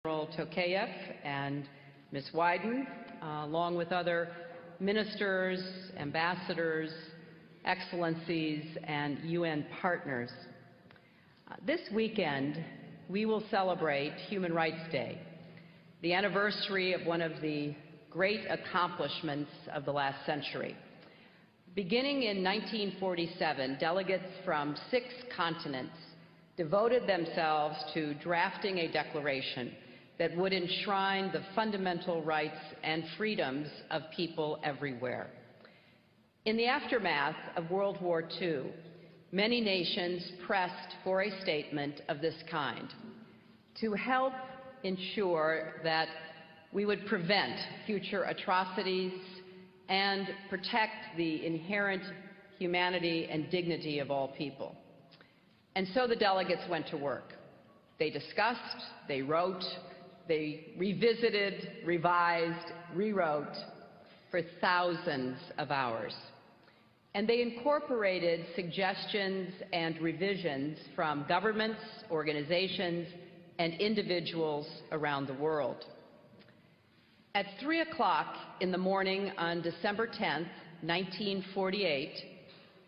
General Tokayev and Ms. Wyden, along with other ministers, ambassadors, excellencies, and UN partners. This weekend, we will celebrate Human Rights Day, the anniversary of one of the great accomplishments of the last century. Beginning in 1947, delegates from 6 continents devoted themselves to drafting a declaration that would enshrine the fundamental rights and freedoms of people everywhere. In the aftermath of World War II, many nations pressed for a statement of this kind to help ensure that we would prevent future atrocities and protect the inherent humanity and dignity of all people. And so the delegates went to work. They discussed, they wrote, they revisited, revised, rewrote for thousands of hours. And they incorporated suggestions and revisions from governments, organizations, and individuals around the world. At 3 o'clock in the morning on December 10th, 1948,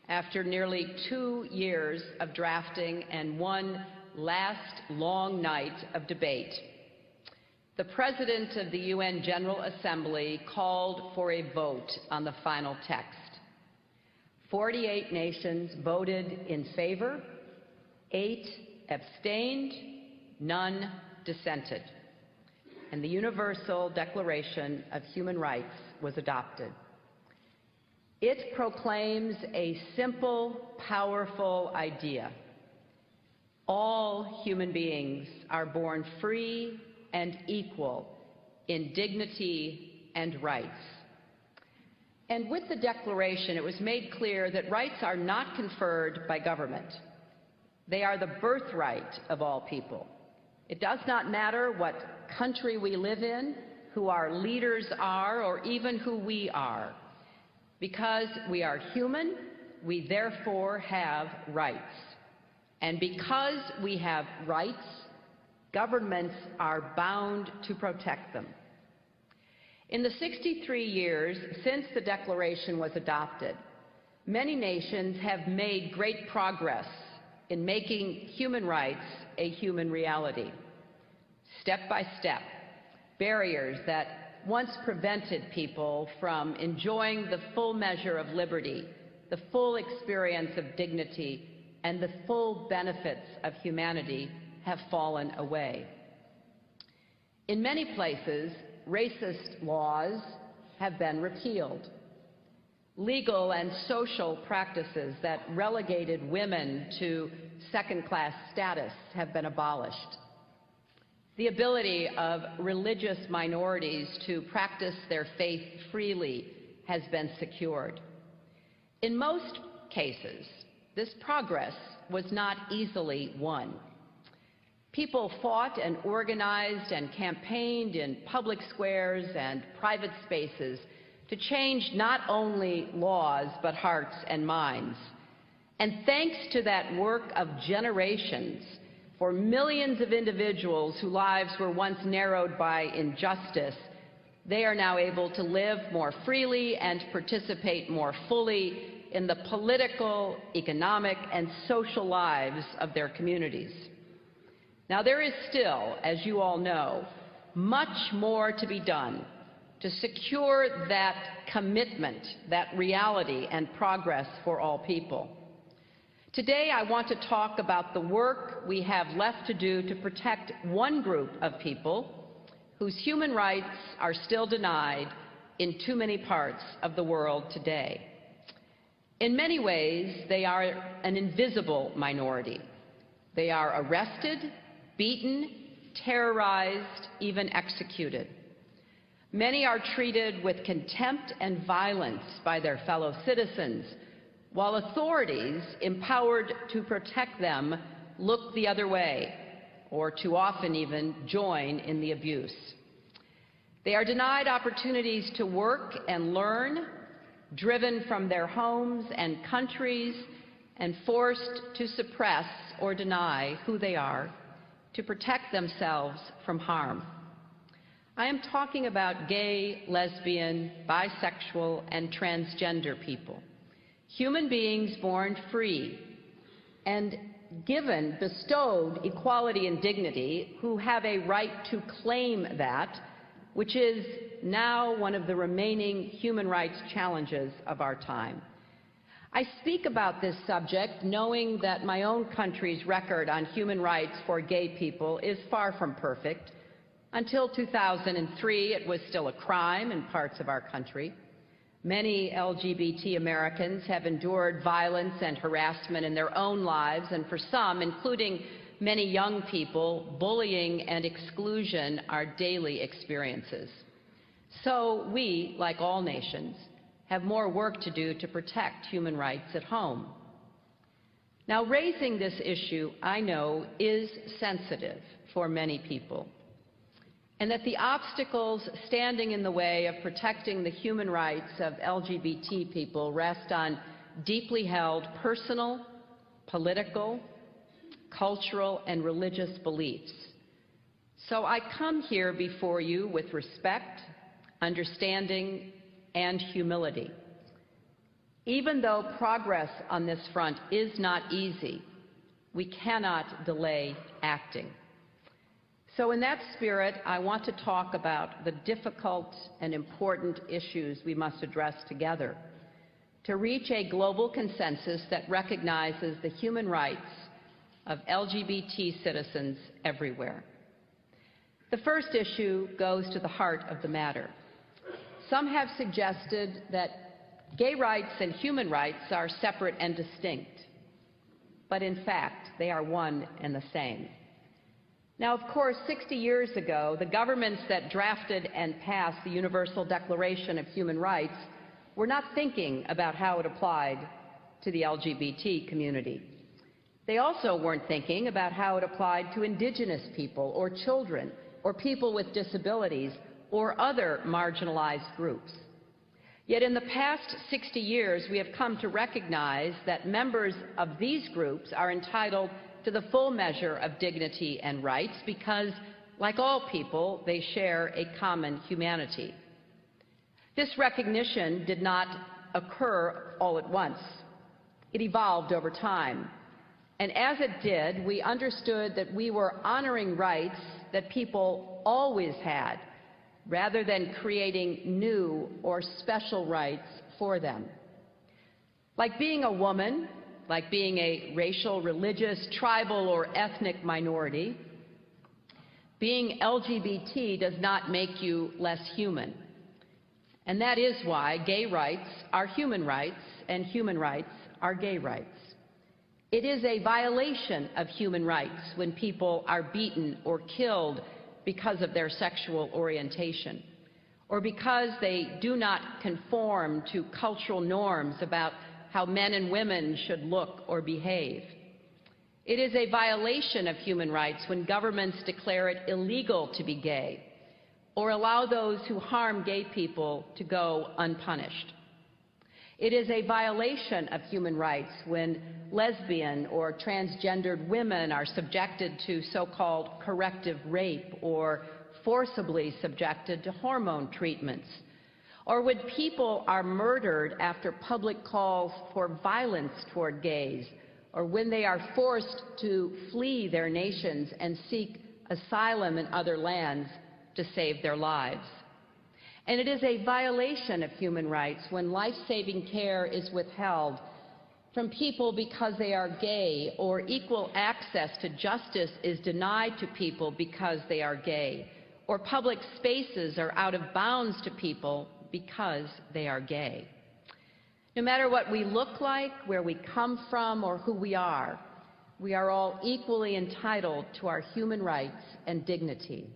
after nearly 2 years of drafting and one last long night of debate, the President of the UN General Assembly called for a vote on the final text. 48 nations voted in favor, 8 abstained, none dissented, and the Universal Declaration of Human Rights was adopted. It proclaims a simple, powerful idea. All human beings are born free and equal in dignity and rights. And with the Declaration, it was made clear that rights are not conferred by government. They are the birthright of all people. It does not matter what country we live in, who our leaders are, or even who we are. Because we are human, we therefore have rights. And because we have rights, governments are bound to protect them. In the 63 years since the Declaration was adopted, many nations have made great progress in making human rights a human reality. Step by step, barriers that once prevented people from enjoying the full measure of liberty, the full experience of dignity, and the full benefits of humanity have fallen away. In many places, racist laws have been repealed. Legal and social practices that relegated women to second-class status have been abolished. The ability of religious minorities to practice their faith freely has been secured. In most cases, this progress was not easily won. People fought and organized and campaigned in public squares and private spaces to change not only laws but hearts and minds. And thanks to that work of generations, for millions of individuals whose lives were once narrowed by injustice, they are now able to live more freely and participate more fully in the political, economic, and social lives of their communities. Now, there is still, as you all know, much more to be done to secure that commitment, that reality and progress for all people. Today, I want to talk about the work we have left to do to protect one group of people whose human rights are still denied in too many parts of the world today. In many ways, they are an invisible minority. They are arrested, beaten, terrorized, even executed. Many are treated with contempt and violence by their fellow citizens, while authorities empowered to protect them look the other way, or too often even join in the abuse. They are denied opportunities to work and learn, driven from their homes and countries, and forced to suppress or deny who they are, to protect themselves from harm. I am talking about gay, lesbian, bisexual, and transgender people, human beings born free and given, bestowed equality and dignity, who have a right to claim that, which is now one of the remaining human rights challenges of our time. I speak about this subject knowing that my own country's record on human rights for gay people is far from perfect. Until 2003, it was still a crime in parts of our country. Many LGBT Americans have endured violence and harassment in their own lives, and for some, including many young people, bullying and exclusion are daily experiences. So we, like all nations, have more work to do to protect human rights at home. Now, raising this issue, I know, is sensitive for many people, and that the obstacles standing in the way of protecting the human rights of LGBT people rest on deeply held personal, political, cultural, and religious beliefs. So I come here before you with respect, understanding, and humility. Even though progress on this front is not easy, we cannot delay acting. So in that spirit, I want to talk about the difficult and important issues we must address together to reach a global consensus that recognizes the human rights of LGBT citizens everywhere. The first issue goes to the heart of the matter. Some have suggested that gay rights and human rights are separate and distinct, but in fact, they are one and the same. Now, of course, 60 years ago, the governments that drafted and passed the Universal Declaration of Human Rights were not thinking about how it applied to the LGBT community. They also weren't thinking about how it applied to indigenous people or children or people with disabilities or other marginalized groups. Yet in the past 60 years, we have come to recognize that members of these groups are entitled to the full measure of dignity and rights because, like all people, they share a common humanity. This recognition did not occur all at once. It evolved over time. And as it did, we understood that we were honoring rights that people always had, rather than creating new or special rights for them. Like being a woman, like being a racial, religious, tribal, or ethnic minority, being LGBT does not make you less human. And that is why gay rights are human rights and human rights are gay rights. It is a violation of human rights when people are beaten or killed because of their sexual orientation, or because they do not conform to cultural norms about how men and women should look or behave. It is a violation of human rights when governments declare it illegal to be gay or allow those who harm gay people to go unpunished. It is a violation of human rights when lesbian or transgendered women are subjected to so-called corrective rape or forcibly subjected to hormone treatments, or when people are murdered after public calls for violence toward gays, or when they are forced to flee their nations and seek asylum in other lands to save their lives. And it is a violation of human rights when life-saving care is withheld from people because they are gay, or equal access to justice is denied to people because they are gay, or public spaces are out of bounds to people because they are gay. No matter what we look like, where we come from, or who we are all equally entitled to our human rights and dignity.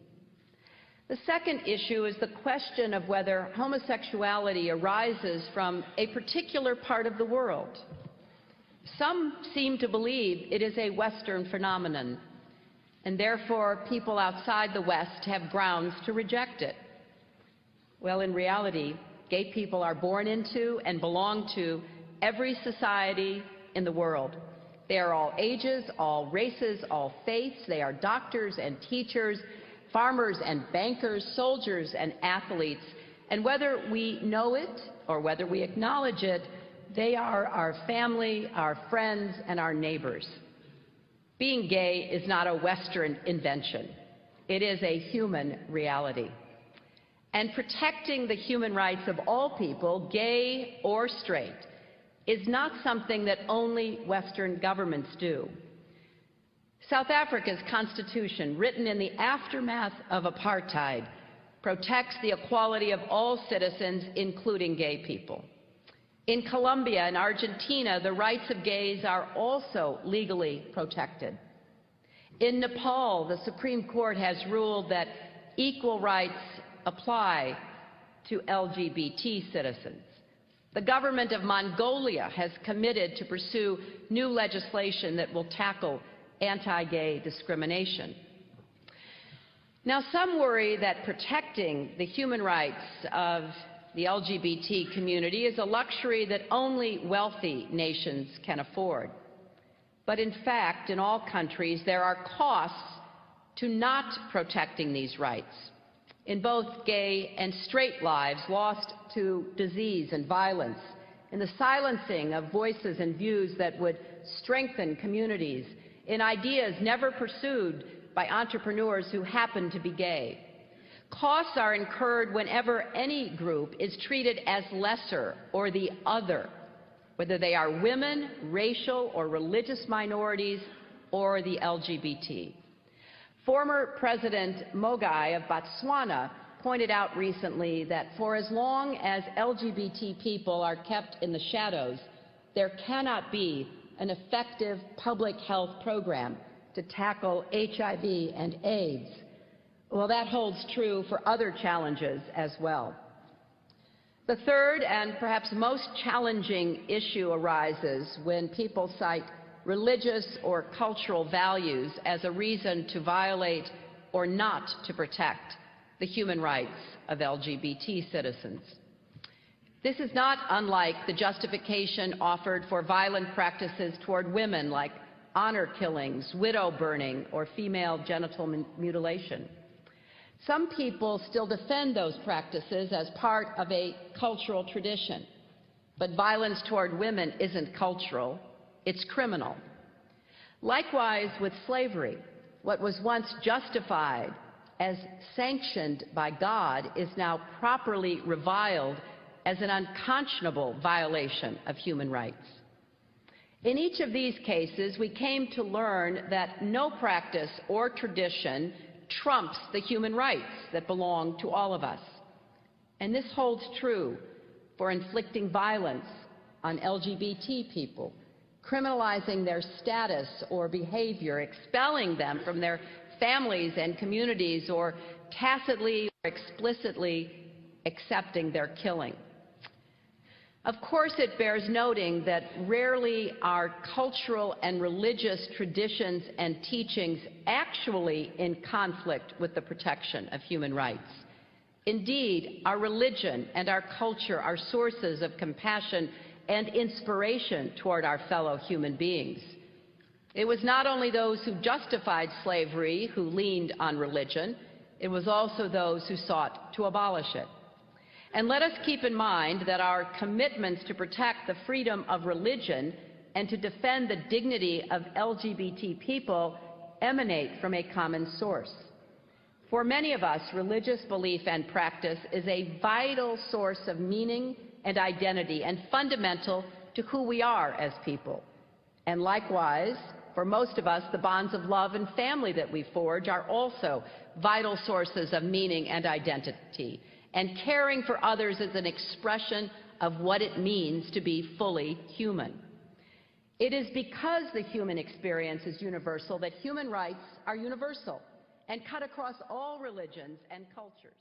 The second issue is the question of whether homosexuality arises from a particular part of the world. Some seem to believe it is a Western phenomenon, and therefore people outside the West have grounds to reject it. Well, in reality, gay people are born into and belong to every society in the world. They are all ages, all races, all faiths. They are doctors and teachers, farmers and bankers, soldiers and athletes. And whether we know it or whether we acknowledge it, they are our family, our friends, and our neighbors. Being gay is not a Western invention. It is a human reality. And protecting the human rights of all people, gay or straight, is not something that only Western governments do. South Africa's constitution, written in the aftermath of apartheid, protects the equality of all citizens, including gay people. In Colombia and Argentina, the rights of gays are also legally protected. In Nepal, the Supreme Court has ruled that equal rights apply to LGBT citizens. The government of Mongolia has committed to pursue new legislation that will tackle anti-gay discrimination. Now, some worry that protecting the human rights of the LGBT community is a luxury that only wealthy nations can afford. But in fact, in all countries, there are costs to not protecting these rights. In both gay and straight lives lost to disease and violence, in the silencing of voices and views that would strengthen communities, in ideas never pursued by entrepreneurs who happen to be gay. Costs are incurred whenever any group is treated as lesser or the other, whether they are women, racial or religious minorities, or the LGBT. Former President Mogai of Botswana pointed out recently that for as long as LGBT people are kept in the shadows, there cannot be an effective public health program to tackle HIV and AIDS. Well, that holds true for other challenges as well. The third and perhaps most challenging issue arises when people cite religious or cultural values as a reason to violate or not to protect the human rights of LGBT citizens. This is not unlike the justification offered for violent practices toward women like honor killings, widow burning, or female genital mutilation. Some people still defend those practices as part of a cultural tradition, but violence toward women isn't cultural, it's criminal. Likewise with slavery, what was once justified as sanctioned by God is now properly reviled as an unconscionable violation of human rights. In each of these cases, we came to learn that no practice or tradition trumps the human rights that belong to all of us. And this holds true for inflicting violence on LGBT people, criminalizing their status or behavior, expelling them from their families and communities, or tacitly or explicitly accepting their killing. Of course, it bears noting that rarely are cultural and religious traditions and teachings actually in conflict with the protection of human rights. Indeed, our religion and our culture are sources of compassion and inspiration toward our fellow human beings. It was not only those who justified slavery who leaned on religion, it was also those who sought to abolish it. And let us keep in mind that our commitments to protect the freedom of religion and to defend the dignity of LGBT people emanate from a common source. For many of us, religious belief and practice is a vital source of meaning and identity and fundamental to who we are as people. And likewise, for most of us, the bonds of love and family that we forge are also vital sources of meaning and identity. And caring for others is an expression of what it means to be fully human. It is because the human experience is universal that human rights are universal and cut across all religions and cultures.